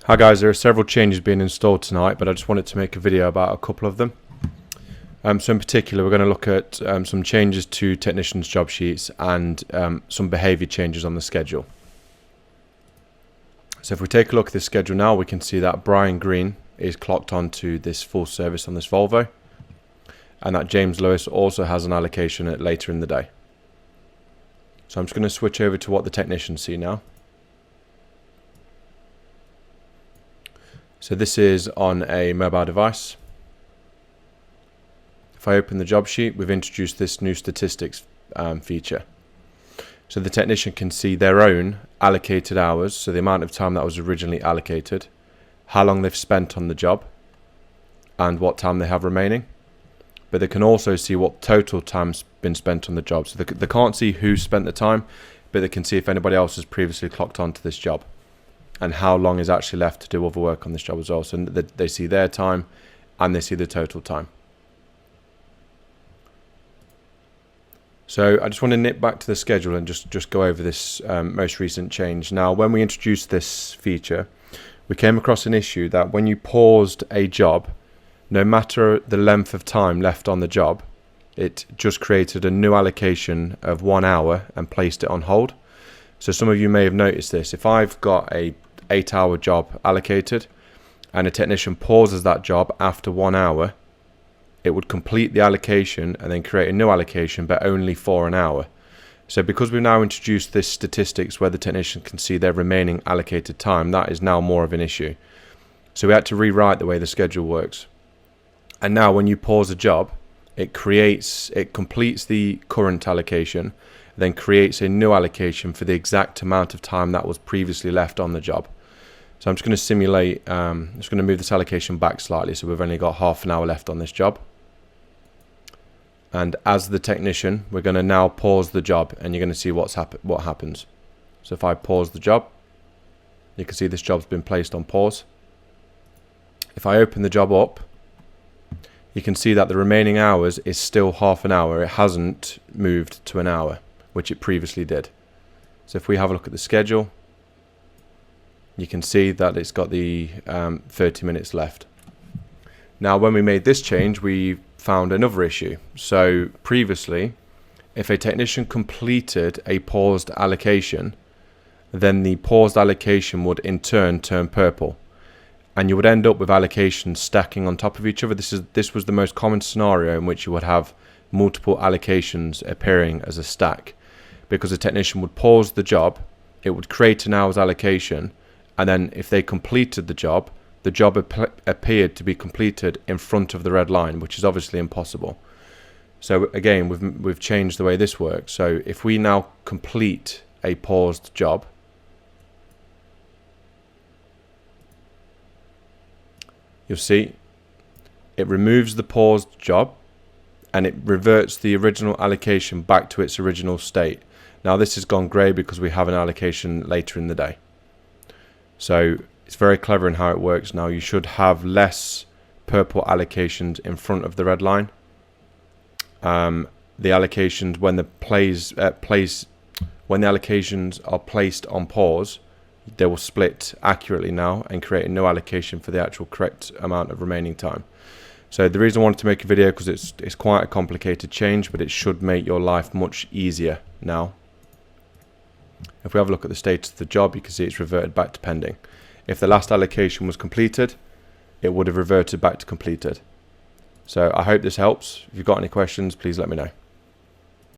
Hi guys, there are several changes being installed tonight, but I just wanted to make a video about a couple of them. So in particular, we're going to look at some changes to technicians' job sheets and some behaviour changes on the schedule. So if we take a look at this schedule now, we can see that Brian Green is clocked onto this full service on this Volvo, and that James Lewis also has an allocation at later in the day. So I'm just going to switch over to what the technicians see now. So this is on a mobile device. If I open the job sheet, we've introduced this new statistics feature. So the technician can see their own allocated hours, so the amount of time that was originally allocated, how long they've spent on the job, and what time they have remaining. But they can also see what total time's been spent on the job. So they can't see who spent the time, but they can see if anybody else has previously clocked onto this job, and how long is actually left to do other work on this job as well. So they see their time and they see the total time. So I just want to nip back to the schedule and just go over this most recent change. Now, when we introduced this feature, we came across an issue that when you paused a job, no matter the length of time left on the job, it just created a new allocation of 1 hour and placed it on hold. So some of you may have noticed this. If I've got a 8-hour job allocated and a technician pauses that job after 1 hour, it would complete the allocation and then create a new allocation, but only for an hour. So because we've now introduced this statistics where the technician can see their remaining allocated time, that is now more of an issue. So we had to rewrite the way the schedule works. And now when you pause a job, it completes the current allocation, then creates a new allocation for the exact amount of time that was previously left on the job. So I'm just going to simulate, I'm just going to move this allocation back slightly, so we've only got half an hour left on this job. And as the technician, we're going to now pause the job, and you're going to see what happens. So if I pause the job, you can see this job's been placed on pause. If I open the job up, you can see that the remaining hours is still half an hour. It hasn't moved to an hour, which it previously did. So if we have a look at the schedule, you can see that it's got the 30 minutes left. Now, when we made this change, we found another issue. So previously, if a technician completed a paused allocation, then the paused allocation would in turn turn purple, and you would end up with allocations stacking on top of each other. This was the most common scenario in which you would have multiple allocations appearing as a stack, because a technician would pause the job, it would create an hour's allocation, and then if they completed the job appeared to be completed in front of the red line, which is obviously impossible. So again, we've changed the way this works. So if we now complete a paused job, you'll see it removes the paused job and it reverts the original allocation back to its original state. Now this has gone grey because we have an allocation later in the day. So it's very clever in how it works now. You should have less purple allocations in front of the red line. The allocations when the allocations are placed on pause, they will split accurately now and create a new allocation for the actual correct amount of remaining time. So the reason I wanted to make a video, because it's quite a complicated change, but it should make your life much easier now. If we have a look at the status of the job, you can see it's reverted back to pending. If the last allocation was completed, it would have reverted back to completed. So I hope this helps. If you've got any questions, please let me know.